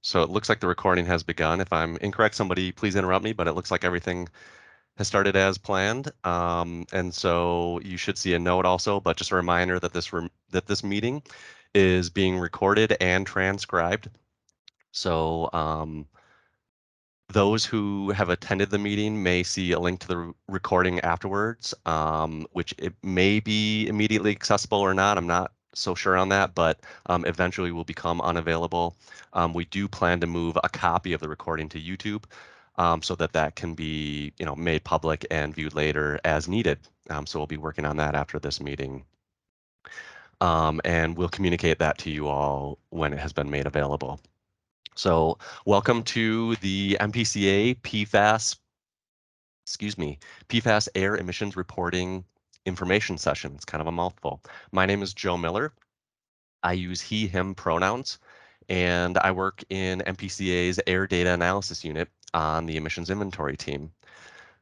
So it looks like the recording has begun. If I'm incorrect, somebody please interrupt me, but it looks like everything has started as planned. And so you should see a note also, but just a reminder that this meeting is being recorded and transcribed. So those who have attended the meeting may see a link to the recording afterwards, which it may be immediately accessible or not. I'm not so sure on that, but eventually will become unavailable. We do plan to move a copy of the recording to YouTube so that can be, made public and viewed later as needed. So we'll be working on that after this meeting. And we'll communicate that to you all when it has been made available. So welcome to the MPCA PFAS air emissions reporting information session. It's kind of a mouthful. My name is Joe Miller. I use he, him pronouns, and I work in MPCA's air data analysis unit on the emissions inventory team.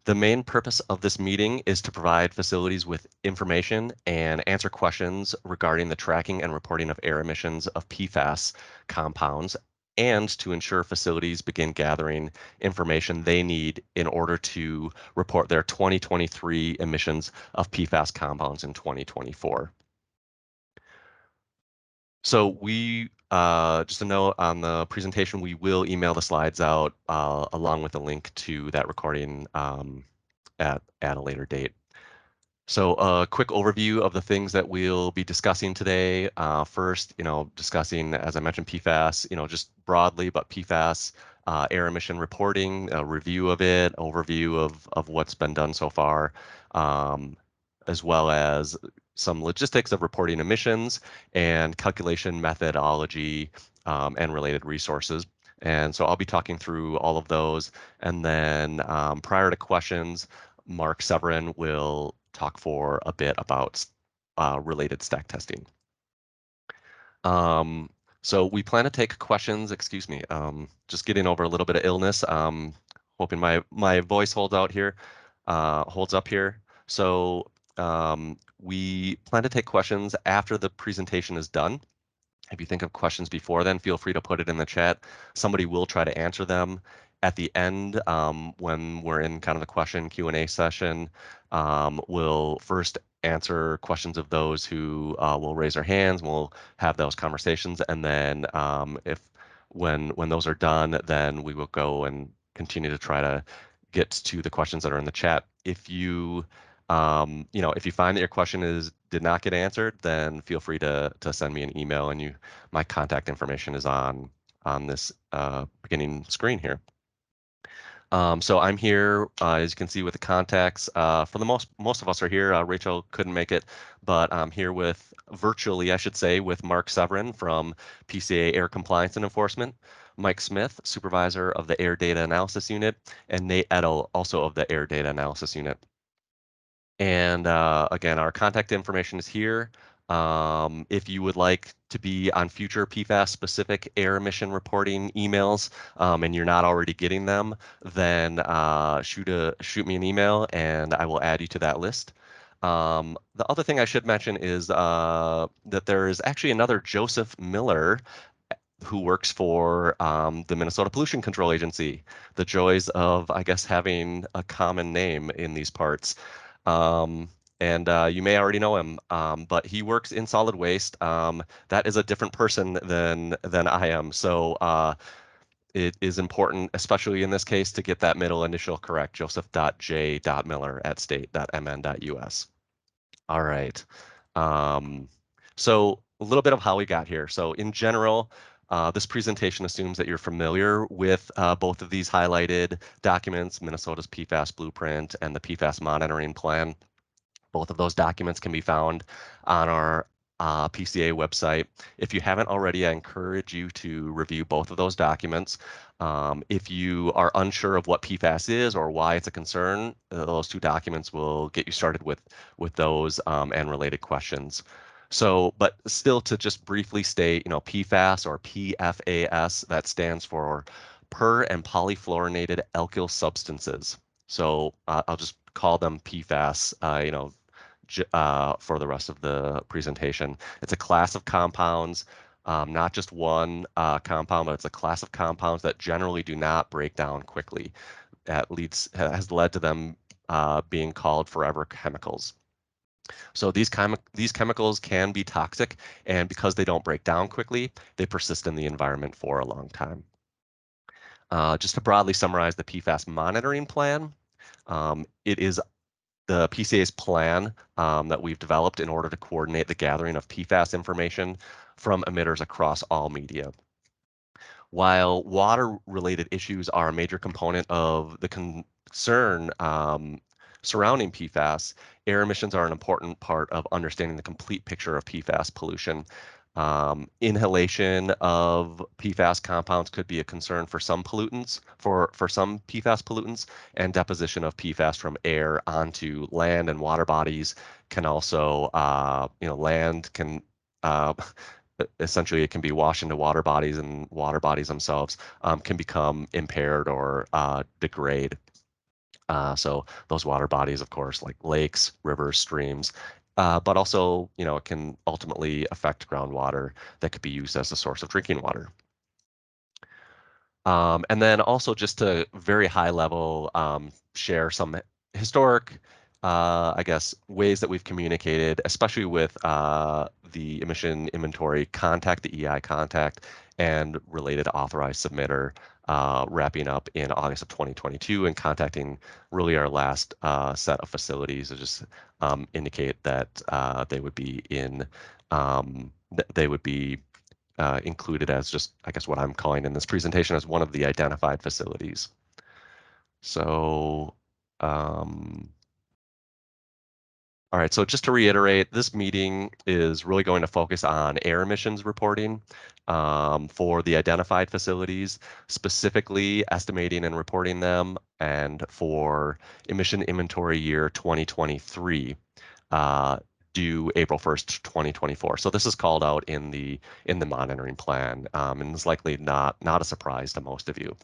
The main purpose of this meeting is to provide facilities with information and answer questions regarding the tracking and reporting of air emissions of PFAS compounds, and to ensure facilities begin gathering information they need in order to report their 2023 emissions of PFAS compounds in 2024. So just a note on the presentation, we will email the slides out along with a link to that recording at a later date. So a quick overview of the things that we'll be discussing today. First, discussing, as I mentioned, PFAS, just broadly, but PFAS air emission reporting, a review of it, overview of what's been done so far, as well as some logistics of reporting emissions and calculation methodology and related resources. And so I'll be talking through all of those. And then prior to questions, Mark Severin will talk for a bit about related stack testing. So we plan to take questions, excuse me, just getting over a little bit of illness. Hoping my voice holds up here. So we plan to take questions after the presentation is done. If you think of questions before then, feel free to put it in the chat. Somebody will try to answer them. At the end, when we're in kind of the question Q&A session, we'll first answer questions of those who will raise their hands. We'll have those conversations, and then when those are done, then we will go and continue to try to get to the questions that are in the chat. If you if you find that your question did not get answered, then feel free to send me an email, and my contact information is on this beginning screen here. So I'm here, as you can see, with the contacts. For the most of us are here. Rachel couldn't make it, but I'm here with virtually, I should say, with Mark Severin from PCA Air Compliance and Enforcement, Mike Smith, supervisor of the Air Data Analysis Unit, and Nate Edel, also of the Air Data Analysis Unit. And again, our contact information is here. If you would like to be on future PFAS specific air emission reporting emails and you're not already getting them, then shoot me an email and I will add you to that list. The other thing I should mention is that there is actually another Joseph Miller who works for the Minnesota Pollution Control Agency. The joys of, I guess, having a common name in these parts. And you may already know him, but he works in solid waste. That is a different person than I am. So it is important, especially in this case, to get that middle initial correct, joseph.j.miller@state.mn.us. All right. So a little bit of how we got here. So in general, this presentation assumes that you're familiar with both of these highlighted documents, Minnesota's PFAS blueprint and the PFAS monitoring plan. Both of those documents can be found on our PCA website. If you haven't already, I encourage you to review both of those documents. If you are unsure of what PFAS is or why it's a concern, those two documents will get you started with those and related questions. So, but still to just briefly state, PFAS or PFAS, that stands for per and polyfluorinated alkyl substances. So I'll just call them PFAS, for the rest of the presentation. It's a class of compounds not just one compound, but it's a class of compounds that generally do not break down quickly. That has led to them being called forever chemicals. So these chemicals can be toxic, and because they don't break down quickly, they persist in the environment for a long time. Just to broadly summarize the PFAS monitoring plan, it is the PCA's plan that we've developed in order to coordinate the gathering of PFAS information from emitters across all media. While water-related issues are a major component of the concern surrounding PFAS, air emissions are an important part of understanding the complete picture of PFAS pollution. Inhalation of PFAS compounds could be a concern for some pollutants, for some PFAS pollutants, and deposition of PFAS from air onto land and water bodies can also, land can essentially it can be washed into water bodies, and water bodies themselves can become impaired or degrade. So those water bodies, of course, like lakes, rivers, streams, but also, it can ultimately affect groundwater that could be used as a source of drinking water. And then also just to very high level share some historic, I guess, ways that we've communicated, especially with the emission inventory contact, the EI contact, and related authorized submitter wrapping up in August of 2022 and contacting really our last set of facilities to just indicate that they would be included as just, I guess, what I'm calling in this presentation as one of the identified facilities. So, all right, so just to reiterate, this meeting is really going to focus on air emissions reporting for the identified facilities, specifically estimating and reporting them, and for emission inventory year 2023. Due April 1st, 2024. So this is called out in the monitoring plan, and is likely not a surprise to most of you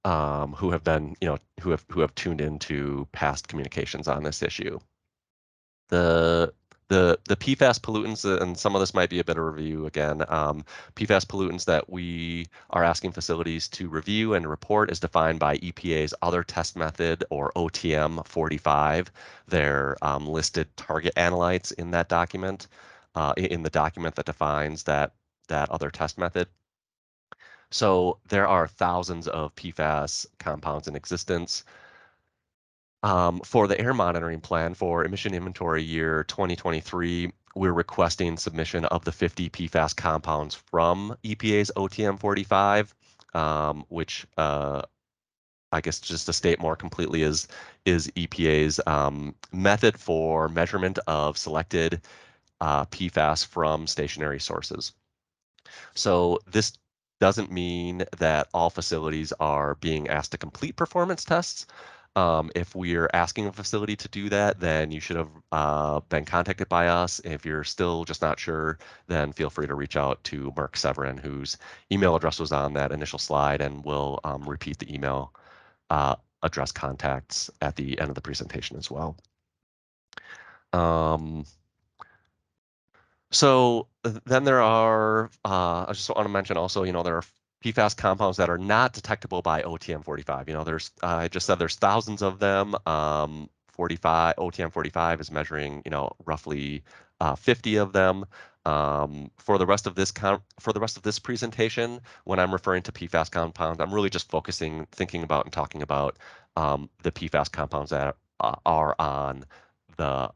who have been, who have tuned into past communications on this issue. The PFAS pollutants, and some of this might be a bit of review again. PFAS pollutants that we are asking facilities to review and report is defined by EPA's other test method, or OTM 45. They're listed target analytes in that document, in the document that defines that other test method. So there are thousands of PFAS compounds in existence. For the air monitoring plan for emission inventory year 2023, we're requesting submission of the 50 PFAS compounds from EPA's OTM 45, which I guess just to state more completely is EPA's method for measurement of selected PFAS from stationary sources. So this doesn't mean that all facilities are being asked to complete performance tests. If we're asking a facility to do that, then you should have been contacted by us. If you're still just not sure, then feel free to reach out to Mark Severin, whose email address was on that initial slide, and we'll repeat the email address contacts at the end of the presentation as well. So then there are, I just want to mention also, there are PFAS compounds that are not detectable by OTM 45. There's, I just said there's thousands of them. 45, OTM 45 is measuring, roughly 50 of them. For the rest of this presentation, when I'm referring to PFAS compounds, I'm really just thinking about and talking about the PFAS compounds that are on the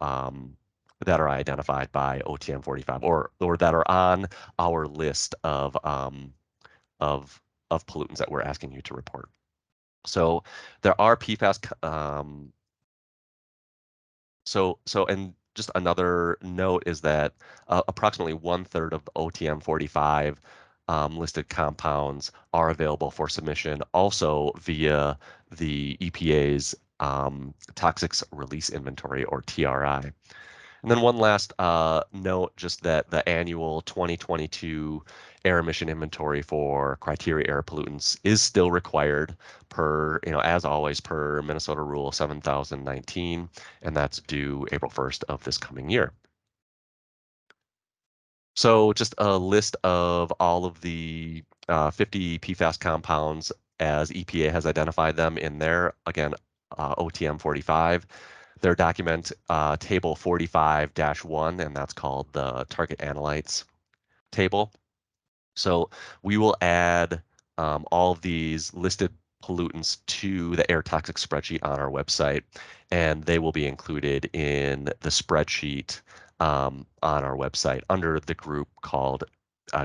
that are identified by OTM 45, or that are on our list of pollutants that we're asking you to report. So there are PFAS. And just another note is that approximately 1/3 of the OTM 45 listed compounds are available for submission, also via the EPA's Toxics Release Inventory, or TRI. And then one last note, just that the annual 2022 air emission inventory for criteria air pollutants is still required per, as always, per Minnesota Rule 7019, and that's due April 1st of this coming year. So just a list of all of the 50 PFAS compounds as EPA has identified them in their, again, OTM 45. Their document table 45-1, and that's called the target analytes table. So we will add all of these listed pollutants to the air toxic spreadsheet on our website, and they will be included in the spreadsheet on our website under the group called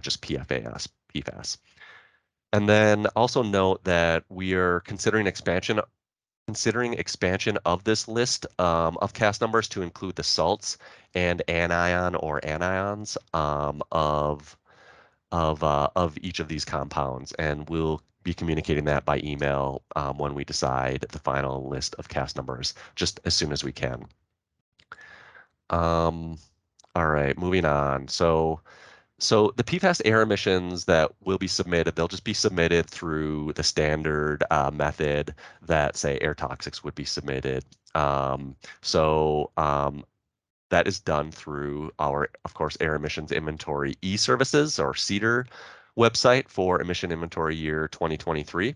just PFAS. And then also note that we are considering expansion of this list of cast numbers to include the salts and anion or anions of each of these compounds, and we'll be communicating that by email when we decide the final list of cast numbers, just as soon as we can. All right, moving on. So the PFAS air emissions that will be submitted, they'll just be submitted through the standard method that, say, air toxics would be submitted. That is done through our, of course, Air Emissions Inventory e-services or CEDAR website for emission inventory year 2023.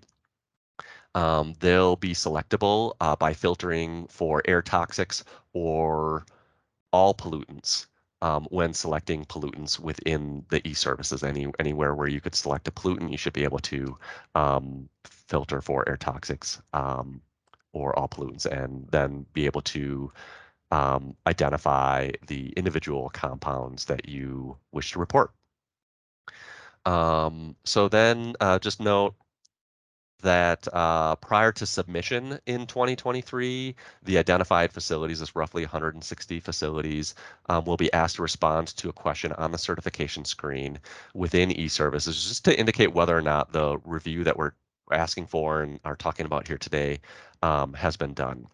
They'll be selectable by filtering for air toxics or all pollutants when selecting pollutants within the e-services. Anywhere where you could select a pollutant, you should be able to filter for air toxics or all pollutants, and then be able to identify the individual compounds that you wish to report. So then just note that prior to submission in 2023, the identified facilities, is roughly 160 facilities, will be asked to respond to a question on the certification screen within eServices, just to indicate whether or not the review that we're asking for and are talking about here today has been done.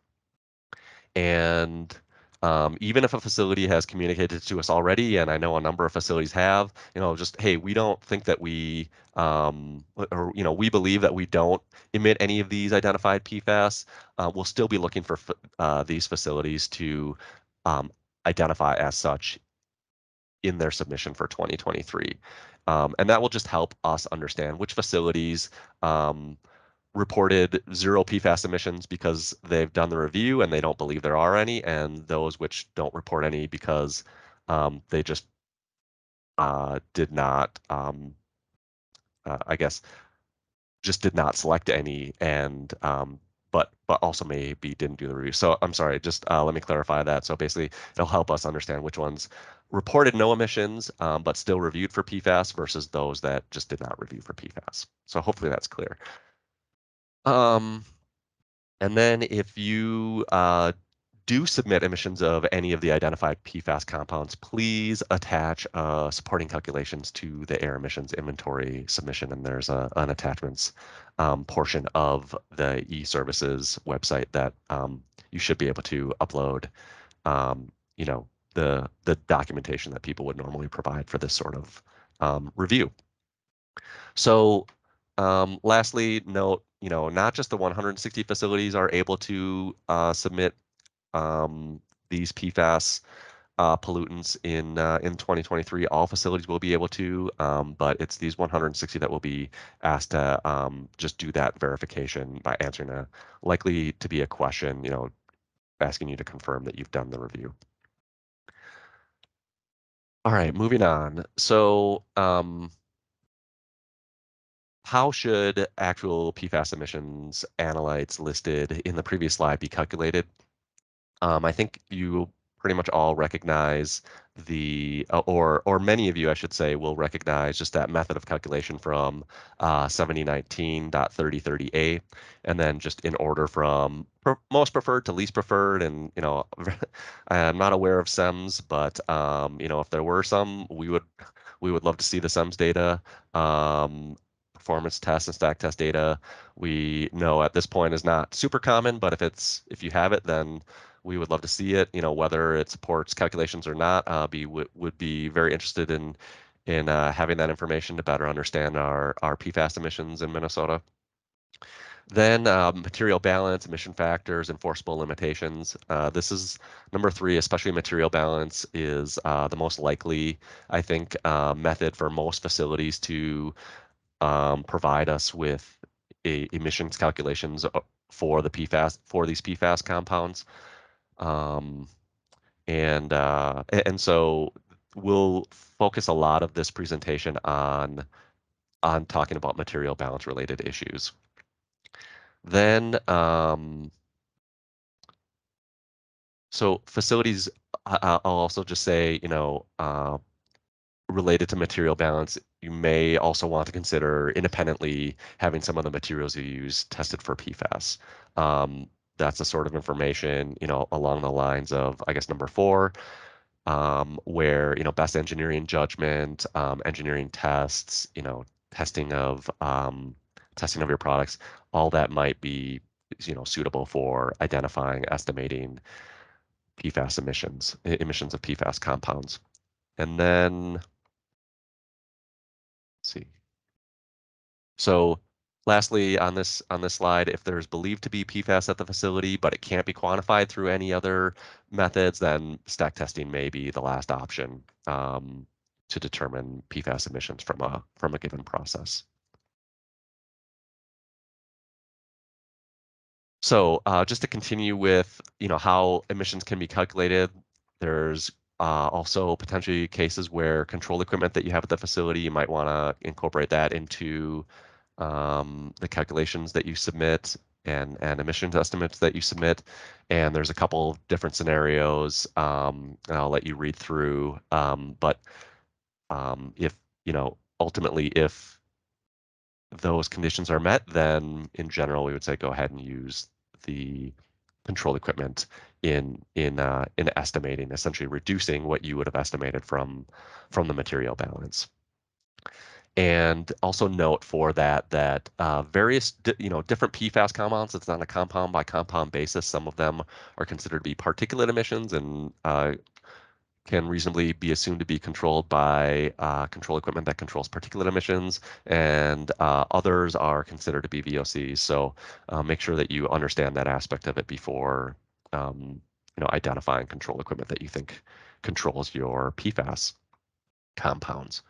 And even if a facility has communicated to us already, and I know a number of facilities have, just, hey, we don't think that we, we believe that we don't emit any of these identified PFAS, we'll still be looking for these facilities to identify as such in their submission for 2023. And that will just help us understand which facilities reported zero PFAS emissions because they've done the review and they don't believe there are any, and those which don't report any because they just did not, I guess, just did not select any, and but also maybe didn't do the review. So I'm sorry, just let me clarify that. So basically, it'll help us understand which ones reported no emissions but still reviewed for PFAS versus those that just did not review for PFAS. So hopefully that's clear. And then if you do submit emissions of any of the identified PFAS compounds, please attach supporting calculations to the air emissions inventory submission. And there's an attachments portion of the e-services website that you should be able to upload, the documentation that people would normally provide for this sort of review. So lastly, note, not just the 160 facilities are able to submit these PFAS pollutants in 2023. All facilities will be able to, but it's these 160 that will be asked to just do that verification by answering a likely to be a question, asking you to confirm that you've done the review. All right, moving on. So how should actual PFAS emissions analytes listed in the previous slide be calculated? I think you pretty much all recognize or many of you, I should say, will recognize just that method of calculation from 7019.3030A, and then just in order from most preferred to least preferred. And I'm not aware of SEMS, but if there were some, we would love to see the SEMS data. Performance test and stack test data, we know at this point is not super common, but if you have it, then we would love to see it. Whether it supports calculations or not, would be very interested in having that information to better understand our PFAS emissions in Minnesota. Then material balance, emission factors, enforceable limitations. This is number 3, especially material balance is the most likely, I think, method for most facilities to provide us with emissions calculations for the PFAS, for these PFAS compounds. Um, and so we'll focus a lot of this presentation on talking about material balance related issues. Then so facilities, I'll also just say, related to material balance, you may also want to consider independently having some of the materials you use tested for PFAS. That's the sort of information, along the lines of, I guess, number 4, where, best engineering judgment, engineering tests, testing of your products, all that might be, suitable for identifying, estimating PFAS emissions of PFAS compounds. And then, let's see. So lastly, on this slide, if there's believed to be PFAS at the facility, but it can't be quantified through any other methods, then stack testing may be the last option to determine PFAS emissions from a given process. So just to continue with how emissions can be calculated, there's also potentially cases where control equipment that you have at the facility, you might want to incorporate that into the calculations that you submit and emissions estimates that you submit. And there's a couple different scenarios, and I'll let you read through. But if ultimately if those conditions are met, then in general we would say go ahead and use the control equipment in estimating, essentially reducing what you would have estimated from the material balance. And also note for that various different PFAS compounds, it's on a compound by compound basis. Some of them are considered to be particulate emissions and can reasonably be assumed to be controlled by control equipment that controls particulate emissions, and others are considered to be VOCs. So make sure that you understand that aspect of it before identifying control equipment that you think controls your PFAS compounds.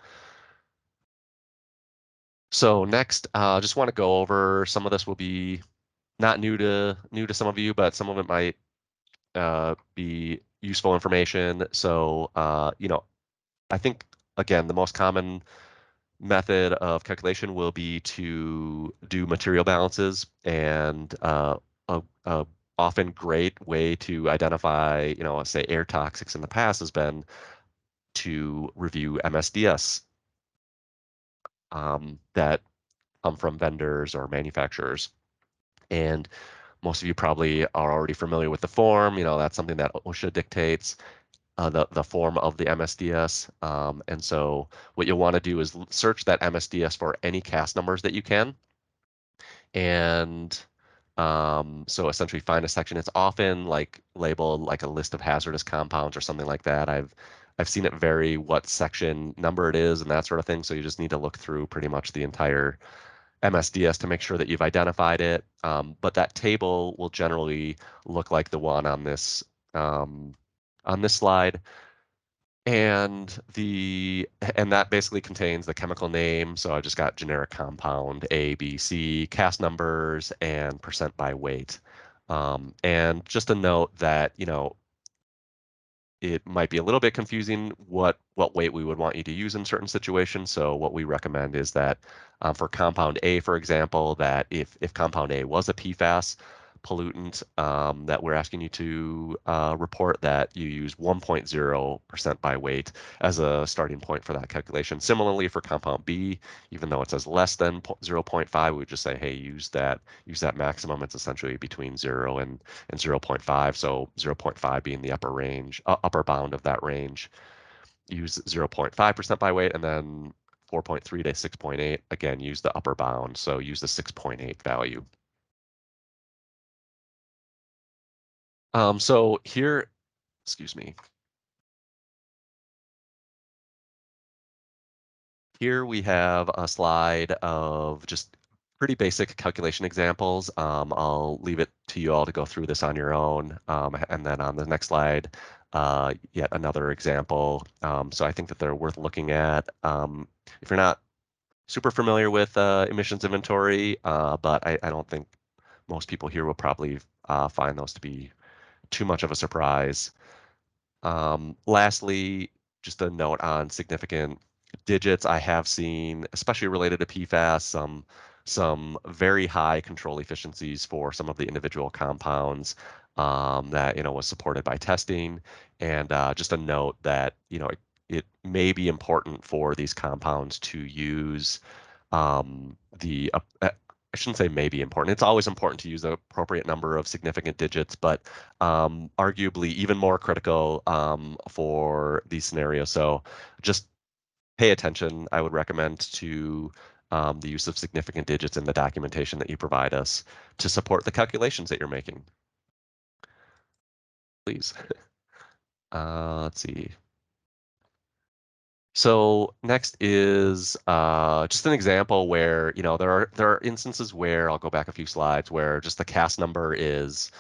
So next, just want to go over some of this will be not new to some of you, but some of it might be useful information. So I think again the most common method of calculation will be to do material balances, and a often great way to identify say air toxics in the past has been to review MSDS that come from vendors or manufacturers. And most of you probably are already familiar with the form. That's something that OSHA dictates, the form of the MSDS. And so what you'll want to do is search that MSDS for any cast numbers that you can. And so essentially find a section. It's often like labeled like a list of hazardous compounds or something like that. I've seen it vary what section number it is and that sort of thing. So you just need to look through pretty much the entire MSDS to make sure that you've identified it. But that table will generally look like the one on this slide. And that basically contains the chemical name. So I just got generic compound A, B, C, cast numbers, and percent by weight. And just a note that, it might be a little bit confusing what weight we would want you to use in certain situations. So what we recommend is that for compound A, for example, that if compound A was a PFAS pollutant, that we're asking you to report, that you use 1.0% by weight as a starting point for that calculation. Similarly, for compound B, even though it says less than 0.5, we would just say, hey, use that maximum. It's essentially between 0 and 0.5. So 0.5 being the upper range, upper bound of that range. Use 0.5% by weight, and then 4.3 to 6.8, again, use the upper bound. So use the 6.8 value. So here, excuse me. Here we have a slide of just pretty basic calculation examples. I'll leave it to you all to go through this on your own. And then on the next slide, yet another example. So I think that they're worth looking at. If you're not super familiar with emissions inventory, but I don't think most people here will probably find those to be too much of a surprise. Lastly, just a note on significant digits. I have seen, especially related to PFAS, some very high control efficiencies for some of the individual compounds that was supported by testing. And just a note that it may be important for these compounds to use the I shouldn't say maybe important. It's always important to use the appropriate number of significant digits, but arguably even more critical for these scenarios. So just pay attention. I would recommend to the use of significant digits in the documentation that you provide us to support the calculations that you're making. Please. Let's see. So next is just an example where there are instances where I'll go back a few slides where just the cast number is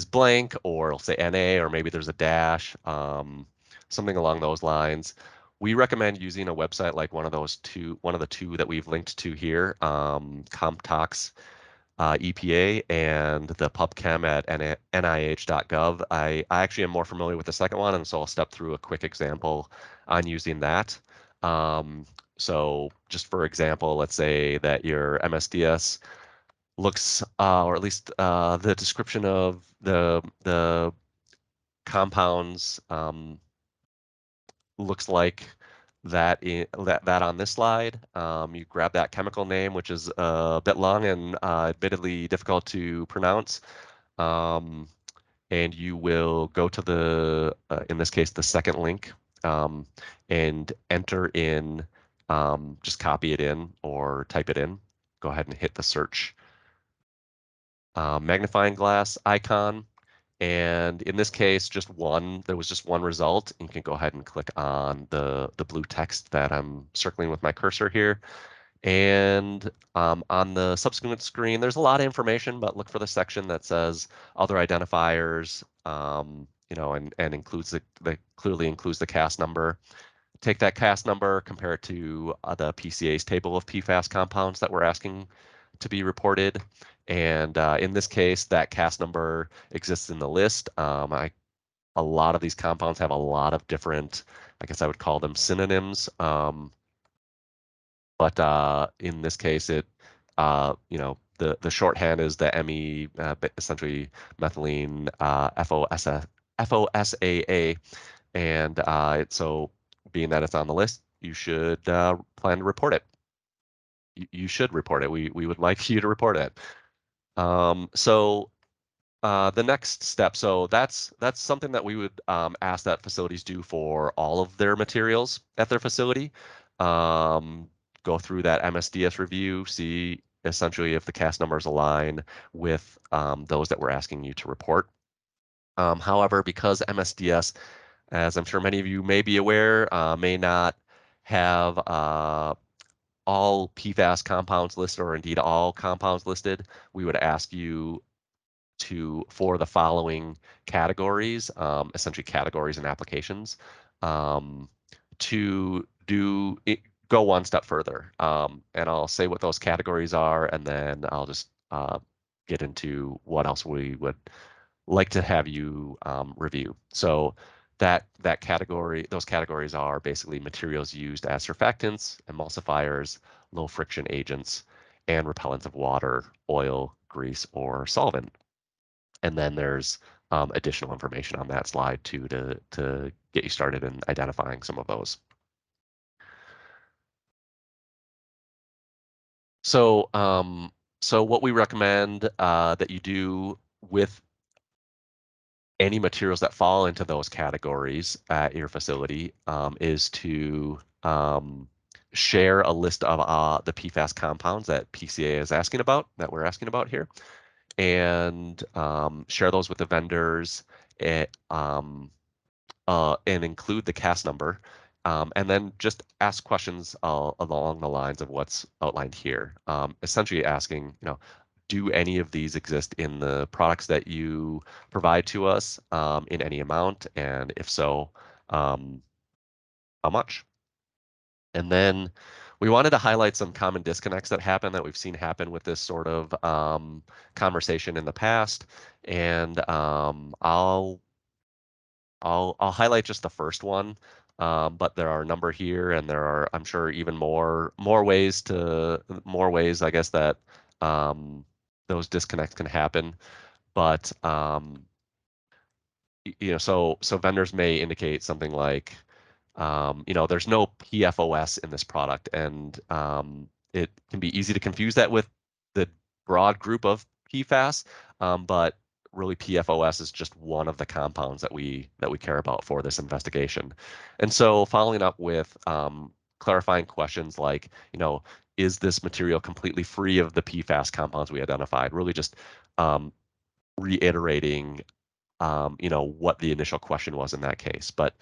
blank, or it'll say NA, or maybe there's a dash, something along those lines. We recommend using a website like one of the two that we've linked to here, CompTox EPA and the PubChem at nih.gov. I actually am more familiar with the second one, and so I'll step through a quick example on using that. So just for example, let's say that your MSDS looks, or at least the description of the compounds looks like that on this slide. You grab that chemical name, which is a bit long and admittedly difficult to pronounce, and you will go to the, in this case, the second link, and enter in, just copy it in or type it in. Go ahead and hit the search magnifying glass icon. And in this case, there was just one result. You can go ahead and click on the blue text that I'm circling with my cursor here. And on the subsequent screen, there's a lot of information, but look for the section that says other identifiers, and includes clearly includes the cast number. Take that cast number, compare it to the PCA's table of PFAS compounds that we're asking to be reported. And in this case, that cast number exists in the list. A lot of these compounds have a lot of different, I guess I would call them synonyms. But in this case, the shorthand is the ME, essentially methylene FOSAA. And so being that it's on the list, you should plan to report it. You should report it. We would like you to report it. So the next step, so that's something that we would ask that facilities do for all of their materials at their facility. Go through that MSDS review, see essentially if the cast numbers align with those that we're asking you to report. However, because MSDS, as I'm sure many of you may be aware, may not have all PFAS compounds listed, or indeed all compounds listed, we would ask you for the following categories, essentially categories and applications, to go one step further. And I'll say what those categories are, and then I'll just get into what else we would like to have you review. So those categories are basically materials used as surfactants, emulsifiers, low friction agents, and repellents of water, oil, grease, or solvent. And then there's additional information on that slide too to get you started in identifying some of those. So what we recommend that you do with any materials that fall into those categories at your facility is to share a list of the PFAS compounds that PCA is asking about, that we're asking about here, and share those with the vendors and include the cast number. and then just ask questions along the lines of what's outlined here. Essentially asking, do any of these exist in the products that you provide to us in any amount? And if so, how much? And then we wanted to highlight some common disconnects that happen that we've seen happen with this sort of conversation in the past. And I'll highlight just the first one, but there are a number here, and there are, I'm sure, even more ways, I guess, that those disconnects can happen. But so vendors may indicate something like, there's no PFOS in this product, and it can be easy to confuse that with the broad group of PFAS, but really PFOS is just one of the compounds that we care about for this investigation. And so following up with clarifying questions like, is this material completely free of the PFAS compounds we identified? Really just reiterating what the initial question was in that case. But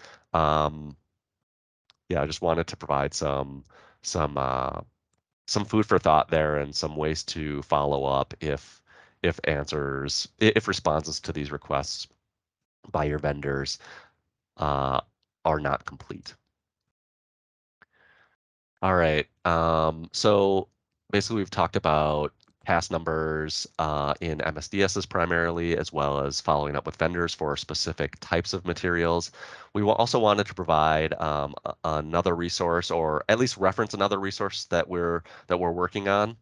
yeah, I just wanted to provide some food for thought there, and some ways to follow up if responses to these requests by your vendors are not complete. All right. So basically, we've talked about pass numbers in MSDSs primarily, as well as following up with vendors for specific types of materials. We also wanted to provide another resource, or at least reference another resource that we're working on.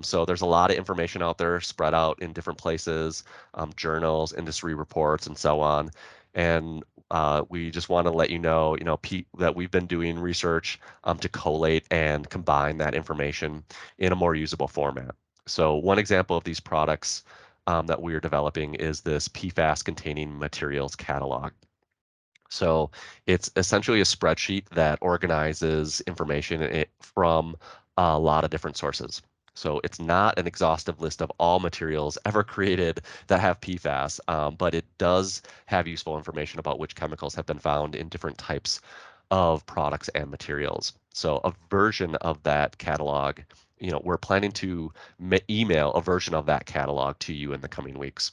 So there's a lot of information out there spread out in different places, journals, industry reports, and so on. And we just want to let you know, that we've been doing research to collate and combine that information in a more usable format. So one example of these products that we are developing is this PFAS containing materials catalog. So it's essentially a spreadsheet that organizes information from a lot of different sources. So it's not an exhaustive list of all materials ever created that have PFAS, but it does have useful information about which chemicals have been found in different types of products and materials. So a version of that catalog, we're planning to email a version of that catalog to you in the coming weeks.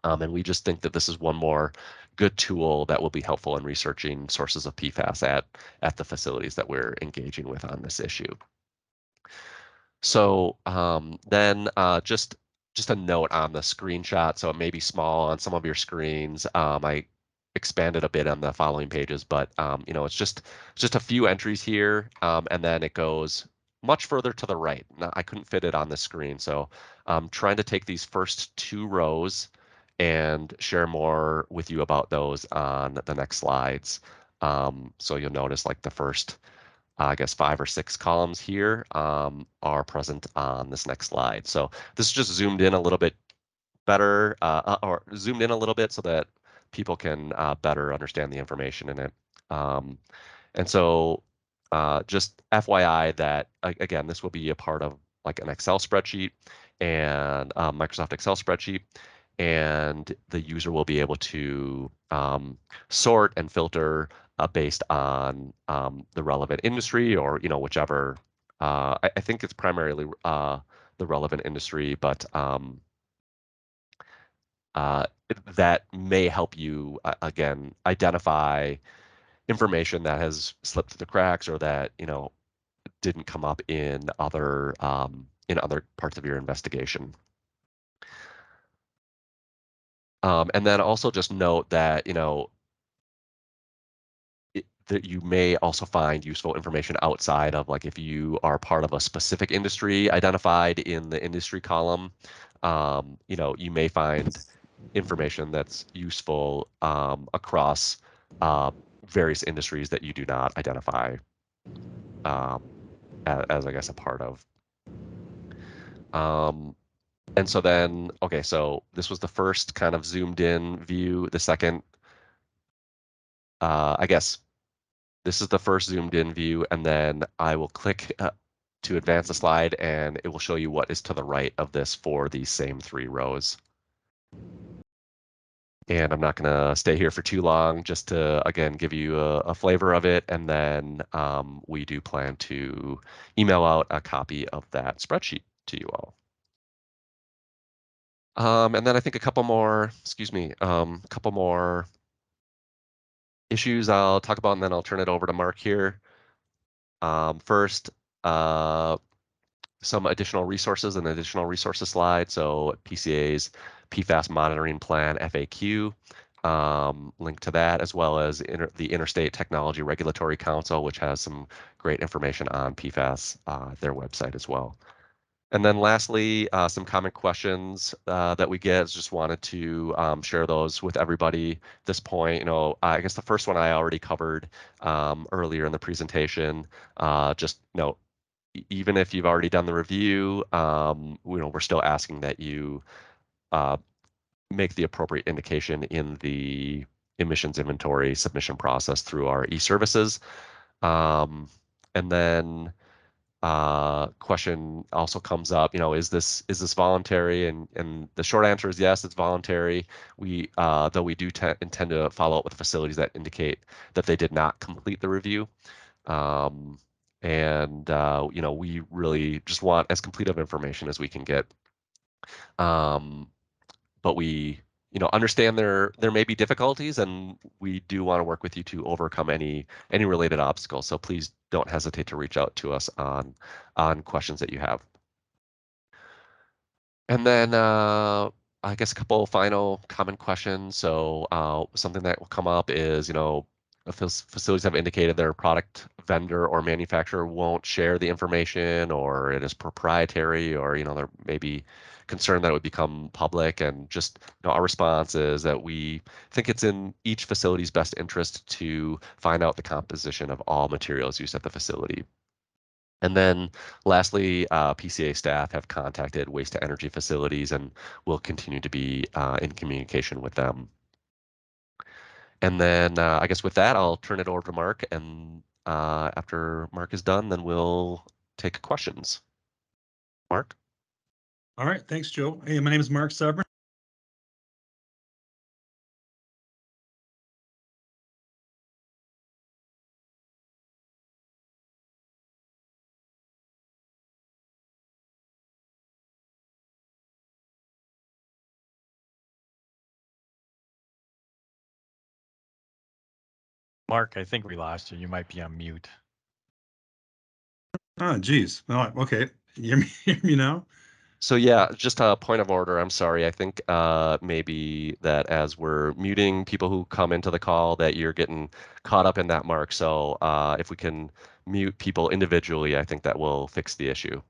And we just think that this is one more good tool that will be helpful in researching sources of PFAS at the facilities that we're engaging with on this issue. So then just a note on the screenshot. So it may be small on some of your screens. I expanded a bit on the following pages, but it's just a few entries here, and then it goes much further to the right. Now, I couldn't fit it on the screen, so I'm trying to take these first two rows and share more with you about those on the next slides. So you'll notice like the first, I guess, 5 or 6 columns here are present on this next slide. So this is just zoomed in a little bit better, or zoomed in a little bit so that people can better understand the information in it. And so just FYI that, again, this will be a part of like an Excel spreadsheet and Microsoft Excel spreadsheet, and the user will be able to sort and filter based on the relevant industry, or whichever. I think it's primarily the relevant industry, but that may help you again identify information that has slipped through the cracks, or that didn't come up in other parts of your investigation. And then also just note that that you may also find useful information outside of, like, if you are part of a specific industry identified in the industry column, you may find information that's useful across various industries that you do not identify as, I guess, a part of. And so then, okay, so this was the first kind of zoomed in view. The second, I guess, this is the first zoomed in view, and then I will click to advance the slide, and it will show you what is to the right of this for these same 3 rows. And I'm not going to stay here for too long, just to, again, give you a flavor of it. And then we do plan to email out a copy of that spreadsheet to you all. And then I think a couple more, a couple more issues I'll talk about, and then I'll turn it over to Mark here. First, some additional resources, an additional resources slide. So PCA's PFAS monitoring plan FAQ, link to that, as well as the Interstate Technology Regulatory Council, which has some great information on PFAS, their website as well. And then lastly, some common questions that we get. Just wanted to share those with everybody at this point. I guess the first one I already covered earlier in the presentation. Just even if you've already done the review, we're still asking that you make the appropriate indication in the emissions inventory submission process through our e-services. And then question also comes up, is this voluntary? And the short answer is yes, it's voluntary. Though we do intend to follow up with facilities that indicate that they did not complete the review. We really just want as complete of information as we can get. But we understand there may be difficulties, and we do want to work with you to overcome any related obstacles. So please don't hesitate to reach out to us on questions that you have. And then I guess a couple final common questions. So something that will come up is, facilities have indicated their product vendor or manufacturer won't share the information, or it is proprietary, or there may be concern that it would become public. And just our response is that we think it's in each facility's best interest to find out the composition of all materials used at the facility. And then lastly, PCA staff have contacted waste to energy facilities and will continue to be in communication with them. And then I guess with that, I'll turn it over to Mark. And after Mark is done, then we'll take questions. Mark? All right, thanks, Joe. Hey, my name is Mark Severin. Mark, I think we lost you. You might be on mute. Oh, geez. Oh, okay. You hear me now? So yeah, just a point of order. I'm sorry. I think maybe that as we're muting people who come into the call, that you're getting caught up in that, Mark. So if we can mute people individually, I think that will fix the issue.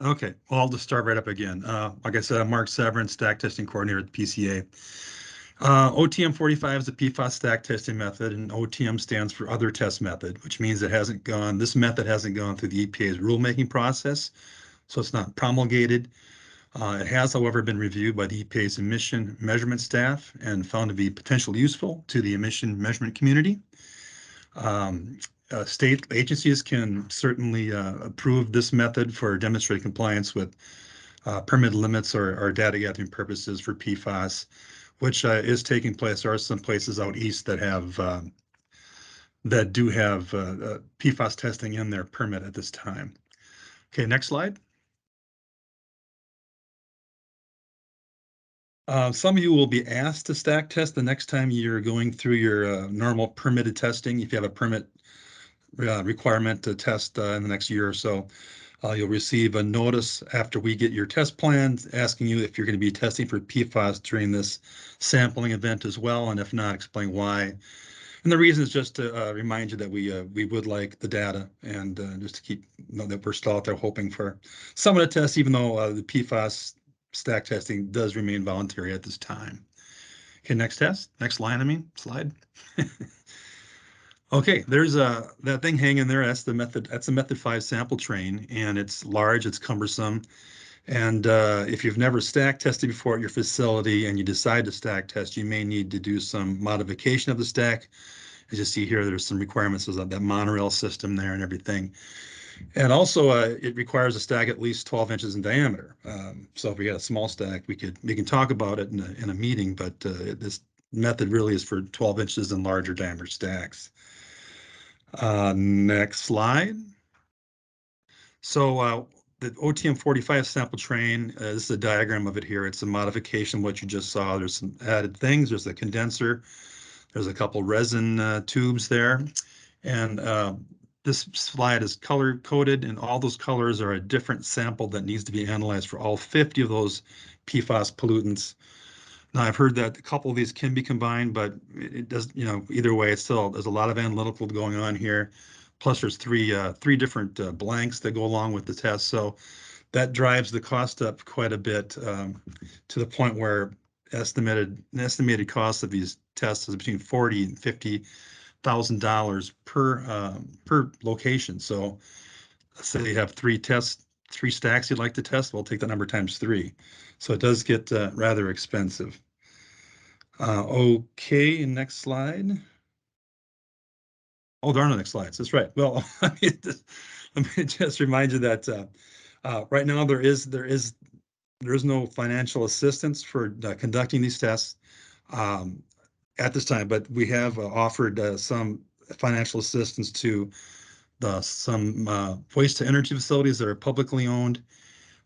Okay, well, I'll just start right up again. Like I said, I'm Mark Severin, stack testing coordinator at the PCA. OTM 45 is the PFAS stack testing method, and OTM stands for other test method, which means this method hasn't gone through the EPA's rulemaking process, so it's not promulgated. It has, however, been reviewed by the EPA's emission measurement staff and found to be potentially useful to the emission measurement community. State agencies can certainly approve this method for demonstrating compliance with permit limits or data gathering purposes for PFAS, which is taking place. There are some places out east that do have PFAS testing in their permit at this time. Okay, next slide. Some of you will be asked to stack test the next time you're going through your normal permitted testing. If you have a permit requirement to test in the next year or so, you'll receive a notice after we get your test plans asking you if you're going to be testing for PFAS during this sampling event as well, and if not, explain why. And the reason is just to remind you that we would like the data, and just to keep that we're still out there hoping for some of the tests, even though the PFAS stack testing does remain voluntary at this time. Okay, next slide. Okay, there's that thing hanging there. That's the method 5 sample train, and it's large, it's cumbersome. And if you've never stack tested before at your facility and you decide to stack test, you may need to do some modification of the stack. As you see here, there's some requirements of that monorail system there and everything. And also, it requires a stack at least 12 inches in diameter. So if we had a small stack, we can talk about it in a meeting, but this method really is for 12 inches and larger diameter stacks. Next slide. So the OTM 45 sample train, this is a diagram of it here. It's a modification of what you just saw. There's some added things. There's a condenser. There's a couple resin tubes there. And this slide is color coded, and all those colors are a different sample that needs to be analyzed for all 50 of those PFAS pollutants. Now, I've heard that a couple of these can be combined, but it does, either way, it's still, there's a lot of analytical going on here. Plus, there's three different blanks that go along with the test. So that drives the cost up quite a bit to the point where estimated cost of these tests is between $40,000 and $50,000 per location. So let's say you have three stacks you'd like to test. We'll take the number times 3. So it does get rather expensive. Okay, next slide. Oh, there are no next slides. That's right. Well, let me just remind you that right now there is no financial assistance for conducting these tests at this time, but we have offered some financial assistance to some waste to energy facilities that are publicly owned.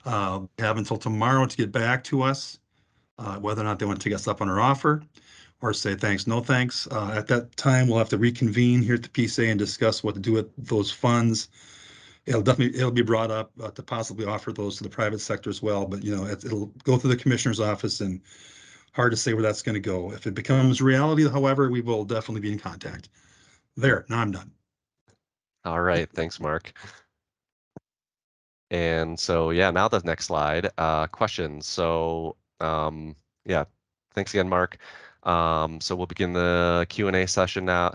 We have until tomorrow to get back to us whether or not they want to take us up on our offer or say thanks, no thanks. At that time, we'll have to reconvene here at the PCA and discuss what to do with those funds. It'll be brought up to possibly offer those to the private sector as well, but it'll go through the commissioner's office, and hard to say where that's going to go. If it becomes reality, however, we will definitely be in contact. There, now I'm done. All right, thanks, Mark. And so, yeah, now the next slide, questions. So, yeah, thanks again, Mark. So we'll begin the Q&A section now.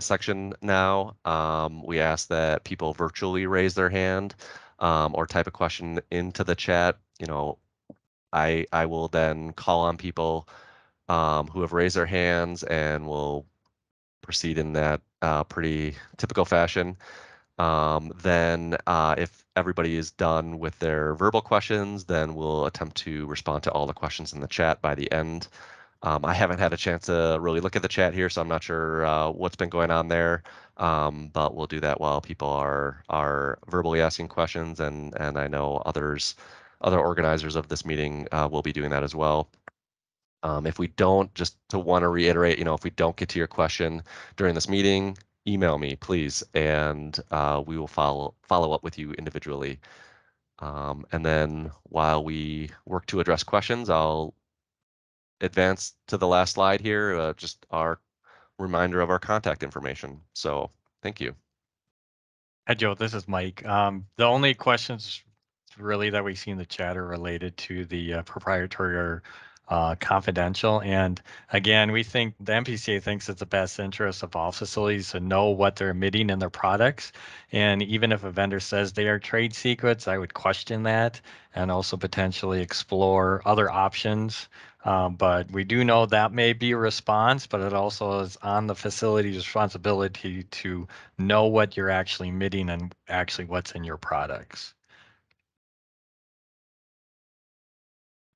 We ask that people virtually raise their hand or type a question into the chat. I will then call on people who have raised their hands, and we'll proceed in that pretty typical fashion. Then if everybody is done with their verbal questions, then we'll attempt to respond to all the questions in the chat by the end. I haven't had a chance to really look at the chat here, so I'm not sure what's been going on there, but we'll do that while people are verbally asking questions, and I know other organizers of this meeting will be doing that as well. If we don't, just to want to reiterate, if we don't get to your question during this meeting, email me, please, and we will follow up with you individually. And then while we work to address questions, I'll advance to the last slide here, just our reminder of our contact information. So thank you. Hi, Joe, this is Mike. The only questions really that we see in the chat are related to the proprietary or confidential. And again, we think the MPCA thinks it's the best interest of all facilities to know what they're emitting in their products. And even if a vendor says they are trade secrets, I would question that and also potentially explore other options. But we do know that may be a response, but it also is on the facility's responsibility to know what you're actually emitting and actually what's in your products.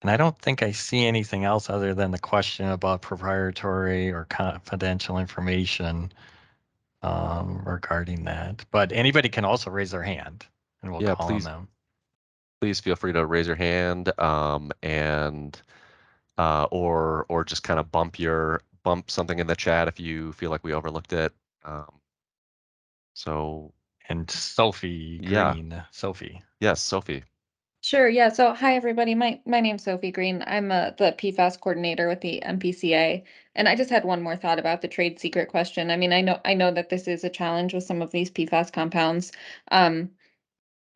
And I don't think I see anything else other than the question about proprietary or confidential information regarding that. But anybody can also raise their hand and we'll call on them. Please feel free to raise your hand and or just kind of bump something in the chat if you feel like we overlooked it. And Sophie Green. Sophie. Yes, Sophie. Sure. Yeah. So, hi, everybody. My name's Sophie Green. I'm the PFAS coordinator with the MPCA, and I just had one more thought about the trade secret question. I mean, I know that this is a challenge with some of these PFAS compounds, and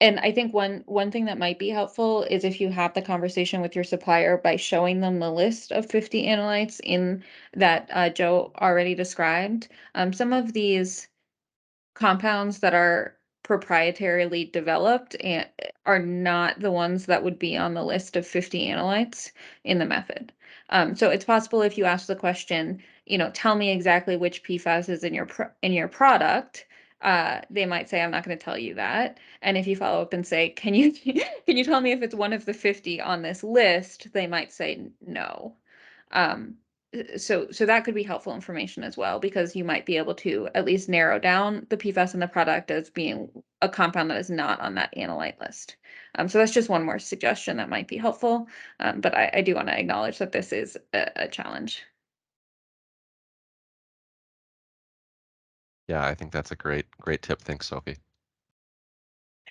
I think one thing that might be helpful is if you have the conversation with your supplier by showing them the list of 50 analytes in that Joe already described. Some of these compounds that are proprietarily developed and are not the ones that would be on the list of 50 analytes in the method. So it's possible if you ask the question, tell me exactly which PFAS is in your product. They might say, I'm not going to tell you that. And if you follow up and say, can you tell me if it's one of the 50 on this list? They might say no. so that could be helpful information as well, because you might be able to at least narrow down the PFAS in the product as being a compound that is not on that analyte list. So that's just one more suggestion that might be helpful. But I do want to acknowledge that this is a challenge. Yeah, I think that's a great tip. Thanks, Sophie.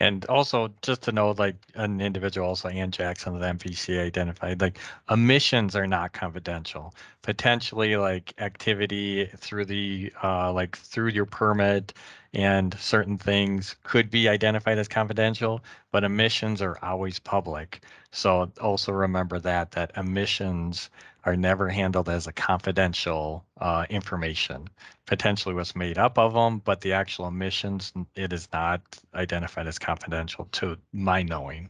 And also, just to know, like an individual, also Ann Jackson of the MPCA identified, like emissions are not confidential. Potentially, like activity through the like through your permit and certain things could be identified as confidential, but emissions are always public. So also remember that emissions are never handled as a confidential information. Potentially what's made up of them, but the actual emissions, it is not identified as confidential to my knowing.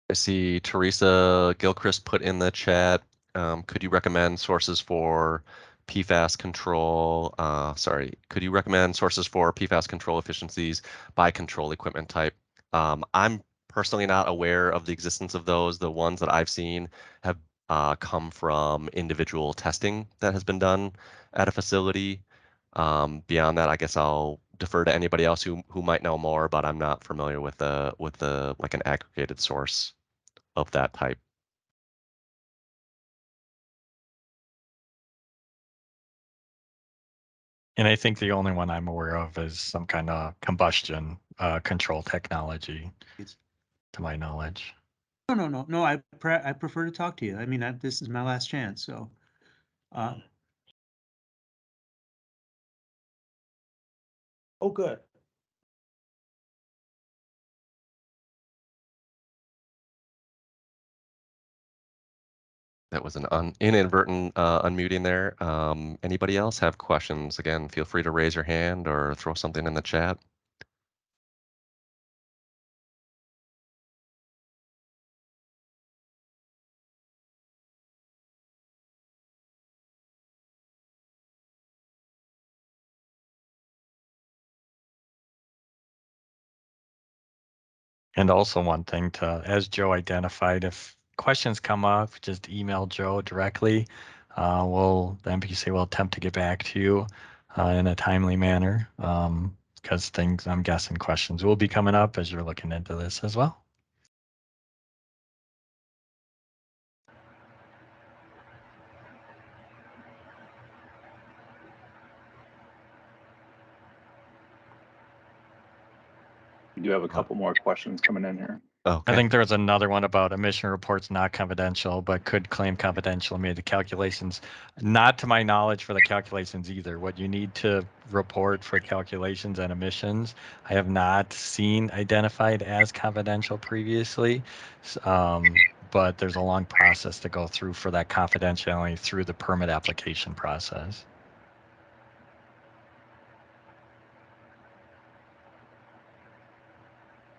I see Teresa Gilchrist put in the chat. Could you recommend sources for PFAS control? Could you recommend sources for PFAS control efficiencies by control equipment type? I'm personally not aware of the existence of those. The ones that I've seen have come from individual testing that has been done at a facility. Beyond that, I guess I'll defer to anybody else who might know more, but I'm not familiar with the like an aggregated source of that type. And I think the only one I'm aware of is some kind of combustion control technology, to my knowledge. No. I prefer to talk to you. I mean, this is my last chance. So, oh, good. That was an inadvertent unmuting there. Anybody else have questions? Again, feel free to raise your hand or throw something in the chat. And also one thing to, as Joe identified, if questions come up, just email Joe directly. The MPC will attempt to get back to you in a timely manner, because things, I'm guessing questions will be coming up as you're looking into this as well. We do have a couple more questions coming in here. Okay. I think there was another one about emission reports not confidential, but could claim confidential and made the calculations. Not to my knowledge for the calculations either. What you need to report for calculations and emissions, I have not seen identified as confidential previously. But there's a long process to go through for that confidentiality through the permit application process.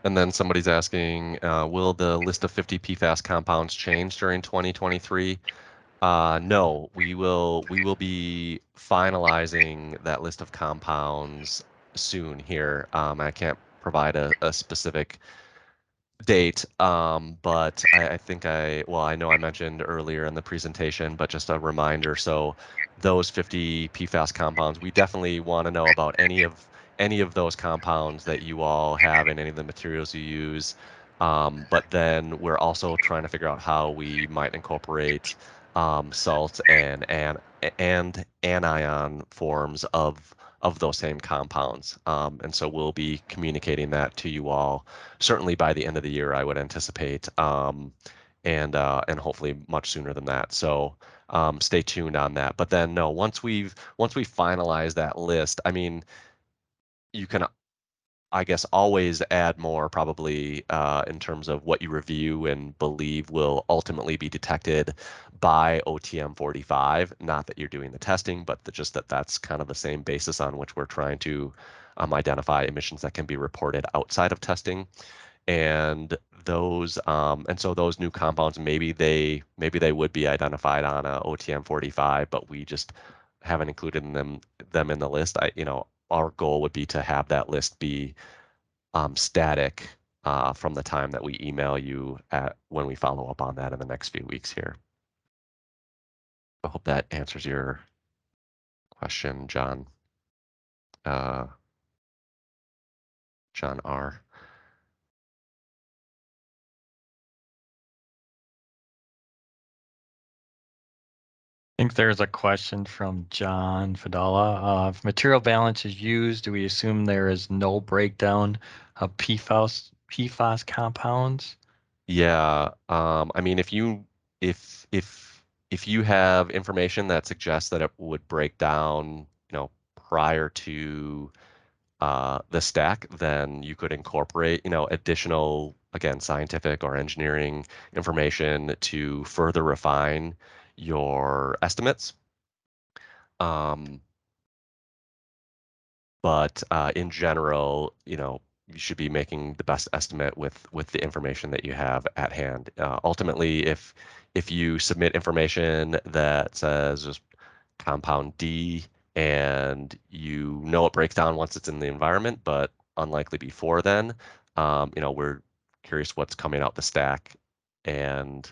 And then somebody's asking, will the list of 50 PFAS compounds change during 2023? No, we will be finalizing that list of compounds soon here. I can't provide a specific date, but I think I know I mentioned earlier in the presentation, but just a reminder. So those 50 PFAS compounds, we definitely want to know about any of those compounds that you all have in any of the materials you use. But then we're also trying to figure out how we might incorporate salt and anion forms of those same compounds. And so we'll be communicating that to you all certainly by the end of the year, I would anticipate, and hopefully much sooner than that. So stay tuned on that. But then no, once we finalize that list, I mean, you can, I guess, always add more probably in terms of what you review and believe will ultimately be detected by OTM 45. Not that you're doing the testing, but just that's kind of the same basis on which we're trying to identify emissions that can be reported outside of testing. And those so those new compounds, maybe they would be identified on a OTM 45, but we just haven't included them in the list. our goal would be to have that list be static from the time that we email you when we follow up on that in the next few weeks here. I hope that answers your question, John. John R. I think there's a question from John Fadala. If material balance is used, do we assume there is no breakdown of PFAS compounds? Yeah, I mean, if you have information that suggests that it would break down, prior to the stack, then you could incorporate, additional, again, scientific or engineering information to further refine your estimates. But in general, you should be making the best estimate with the information that you have at hand. Ultimately, if you submit information that says just compound D and it breaks down once it's in the environment, but unlikely before then, we're curious what's coming out the stack, and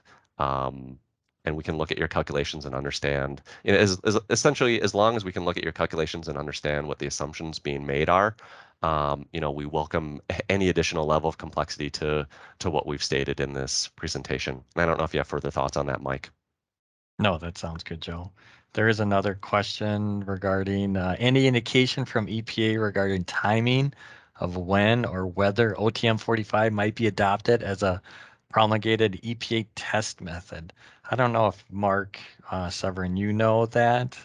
we can look at your calculations and understand, essentially, as long as we can look at your calculations and understand what the assumptions being made are, we welcome any additional level of complexity to what we've stated in this presentation. And I don't know if you have further thoughts on that, Mike. No, that sounds good, Joe. There is another question regarding any indication from EPA regarding timing of when or whether OTM 45 might be adopted as a promulgated EPA test method. I don't know if Mark Severin, you know that?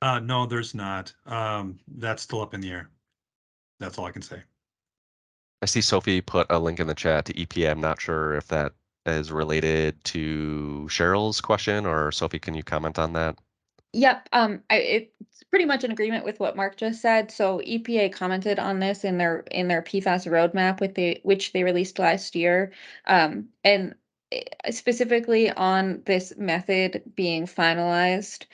No, there's not. That's still up in the air. That's all I can say. I see Sophie put a link in the chat to EPA. I'm not sure if that is related to Cheryl's question, or Sophie, can you comment on that? Yep, it's pretty much in agreement with what Mark just said. So EPA commented on this in their PFAS roadmap which they released last year, and specifically on this method being finalized.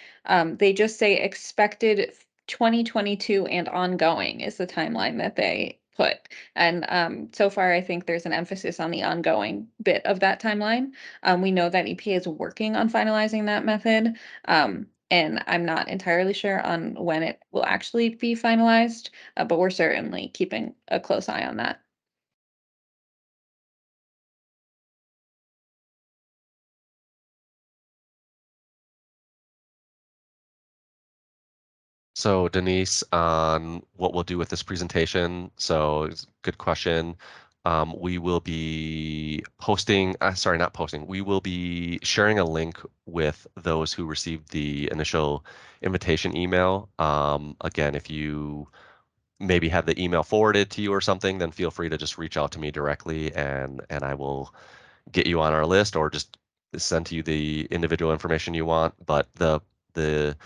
They just say expected 2022 and ongoing is the timeline that they put. And so far, I think there's an emphasis on the ongoing bit of that timeline. We know that EPA is working on finalizing that method. And I'm not entirely sure on when it will actually be finalized, but we're certainly keeping a close eye on that. So Denise, on what we'll do with this presentation, so it's a good question. We will be posting, we will be sharing a link with those who received the initial invitation email. Again, if you maybe have the email forwarded to you or something, then feel free to just reach out to me directly, and I will get you on our list or just send to you the individual information you want. But the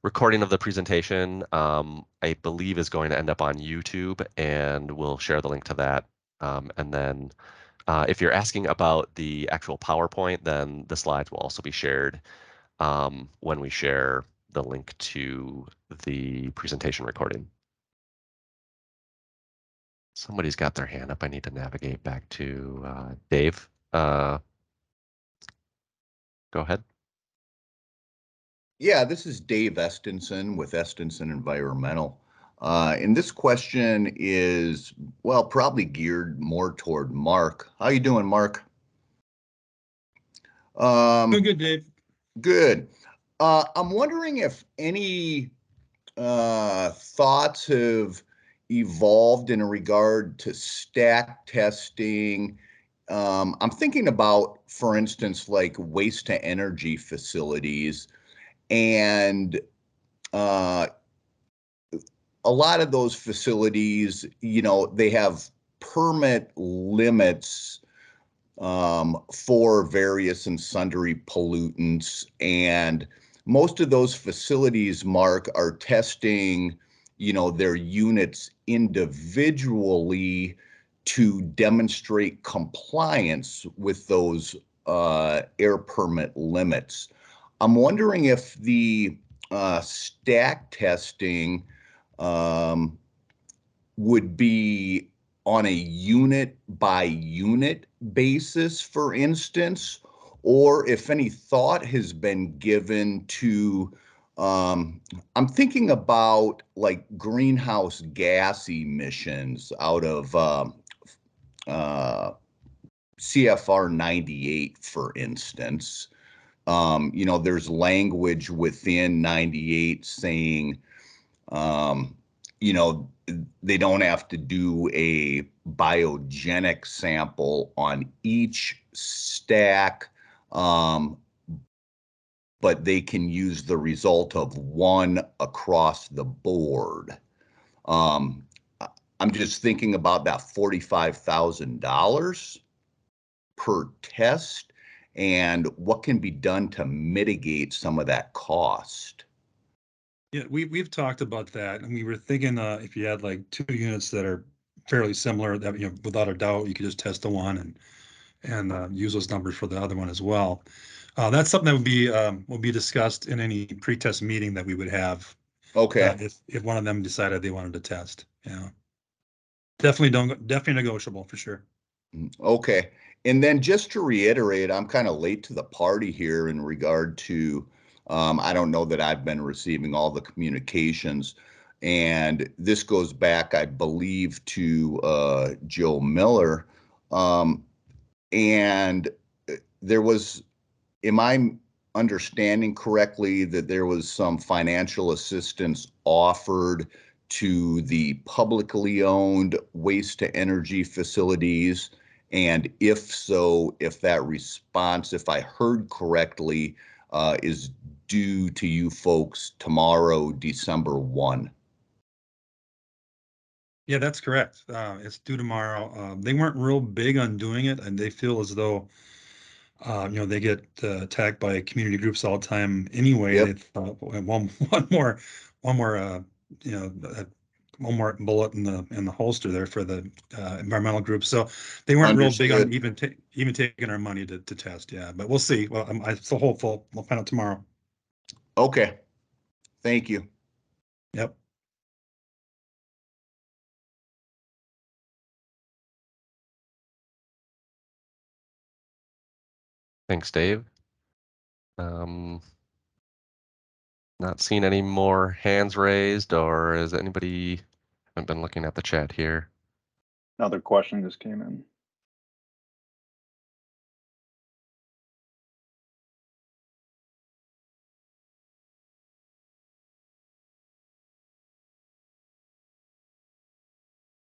recording of the presentation, I believe, is going to end up on YouTube, and we'll share the link to that. And then if you're asking about the actual PowerPoint, then the slides will also be shared when we share the link to the presentation recording. Somebody's got their hand up. I need to navigate back to Dave. Go ahead. Yeah, this is Dave Estenson with Estenson Environmental. And this question is, well, probably geared more toward Mark. How you doing, Mark? Doing good, Dave. Good. I'm wondering if any thoughts have evolved in regard to stack testing. I'm thinking about, for instance, like waste to energy facilities, and a lot of those facilities, they have permit limits for various and sundry pollutants, and most of those facilities, Mark, are testing, their units individually to demonstrate compliance with those air permit limits. I'm wondering if the stack testing would be on a unit by unit basis, for instance, or if any thought has been given to, I'm thinking about like greenhouse gas emissions out of CFR 98, for instance. There's language within 98 saying, they don't have to do a biogenic sample on each stack, but they can use the result of one across the board. I'm just thinking about that $45,000 per test and what can be done to mitigate some of that cost. Yeah, we've talked about that, and we were thinking if you had like 2 units that are fairly similar, that without a doubt you could just test the one and use those numbers for the other one as well. That's something that will be discussed in any pre-test meeting that we would have. Okay. If one of them decided they wanted to test. Yeah, definitely negotiable for sure. Okay. And then just to reiterate, I'm kind of late to the party here in regard to, I don't know that I've been receiving all the communications. And this goes back, I believe, to Joe Miller. And there was, am I understanding correctly that there was some financial assistance offered to the publicly owned waste to energy facilities? And if so, if that response, if I heard correctly, is due to you folks tomorrow, December 1? Yeah, that's correct. It's due tomorrow. They weren't real big on doing it, and they feel as though they get attacked by community groups all the time anyway. They Yep. thought one more, one more bullet in the holster there for the environmental groups. So they weren't real big on Understood. even taking our money to test. Yeah, but we'll see. Well, I'm so hopeful. We'll find out tomorrow. Okay. Thank you. Yep. Thanks, Dave. Not seeing any more hands raised, or is anybody? I've been looking at the chat here. Another question just came in.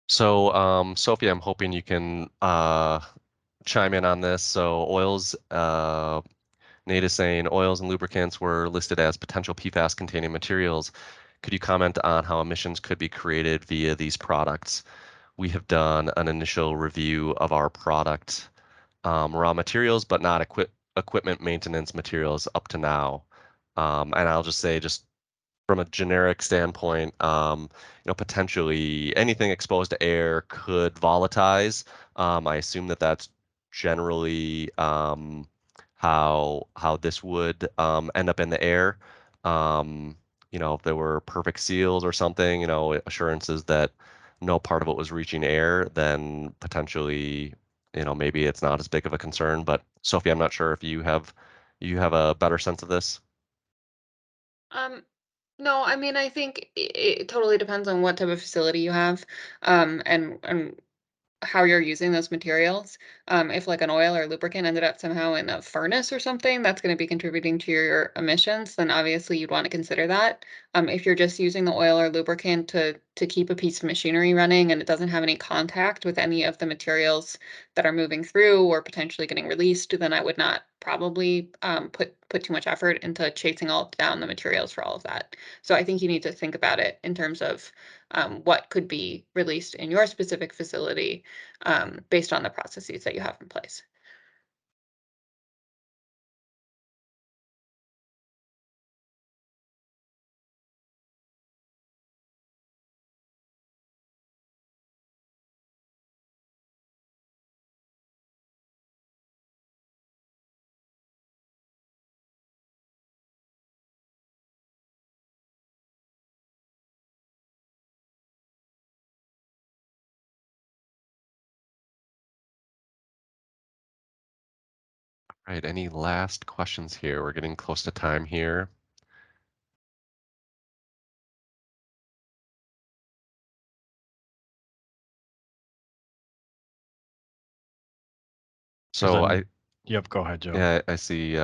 So, Sophie, I'm hoping you can chime in on this. So, oils, Nate is saying oils and lubricants were listed as potential PFAS containing materials. Could you comment on how emissions could be created via these products? We have done an initial review of our product raw materials, but not equipment maintenance materials up to now. And I'll just say, just from a generic standpoint, potentially anything exposed to air could volatilize. I assume that that's generally how this would end up in the air. If there were perfect seals or something, assurances that no part of it was reaching air, then potentially, maybe it's not as big of a concern. But Sophie, I'm not sure if you have a better sense of this. No, I mean, I think it totally depends on what type of facility you have, and how you're using those materials. If like an oil or lubricant ended up somehow in a furnace or something that's going to be contributing to your emissions, then obviously you'd want to consider that. If you're just using the oil or lubricant to keep a piece of machinery running and it doesn't have any contact with any of the materials that are moving through or potentially getting released, then I would not probably put too much effort into chasing all down the materials for all of that. So I think you need to think about it in terms of what could be released in your specific facility based on the processes that you have in place. right, any last questions here? We're getting close to time here. So Yep, go ahead, Joe. yeah, I see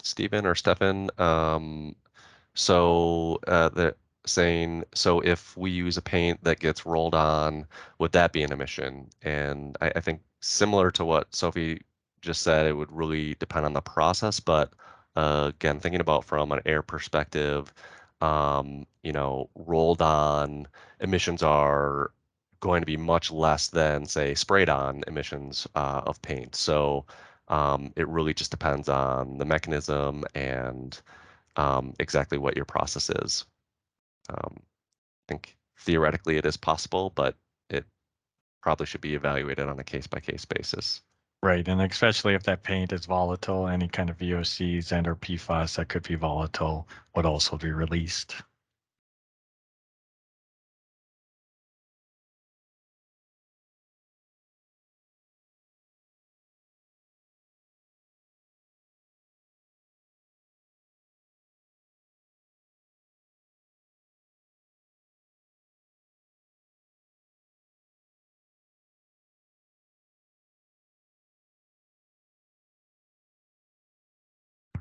Stephen or Stefan. So they're saying, so if we use a paint that gets rolled on, would that be an emission? And I think similar to what Sophie just said, it would really depend on the process. But again, thinking about from an air perspective, rolled on emissions are going to be much less than, say, sprayed on emissions of paint. So it really just depends on the mechanism and exactly what your process is. I think theoretically it is possible, but it probably should be evaluated on a case-by-case basis. Right, and especially if that paint is volatile, any kind of VOCs and or PFAS that could be volatile would also be released.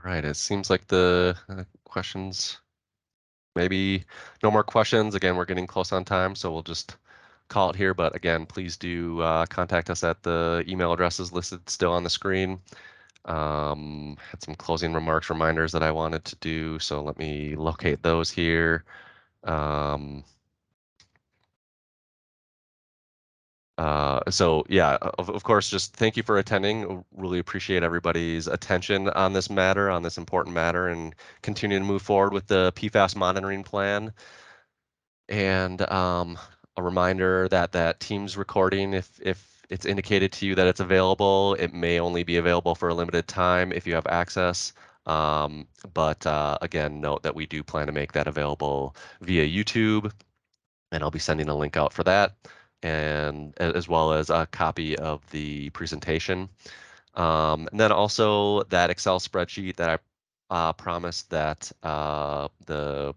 All right, it seems like the questions, maybe no more questions. Again, we're getting close on time, so we'll just call it here. But again, please do contact us at the email addresses listed still on the screen. Had some closing remarks, reminders that I wanted to do, so let me locate those here. So yeah, of course, just thank you for attending. Really appreciate everybody's attention on this matter, on this important matter, and continue to move forward with the PFAS monitoring plan. And a reminder that Teams recording, if it's indicated to you that it's available, it may only be available for a limited time if you have access. But again, note that we do plan to make that available via YouTube, and I'll be sending a link out for that, and as well as a copy of the presentation. And then also that Excel spreadsheet that I promised, that the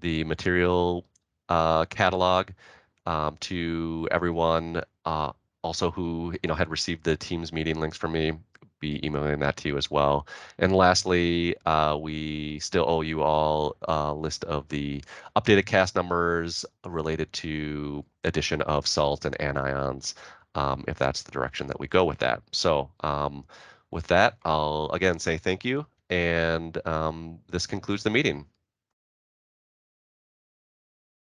material catalog to everyone also who had received the Teams meeting links from me. Be emailing that to you as well. And lastly, we still owe you all a list of the updated cast numbers related to addition of salt and anions, if that's the direction that we go with that. So with that, I'll again say thank you, and this concludes the meeting.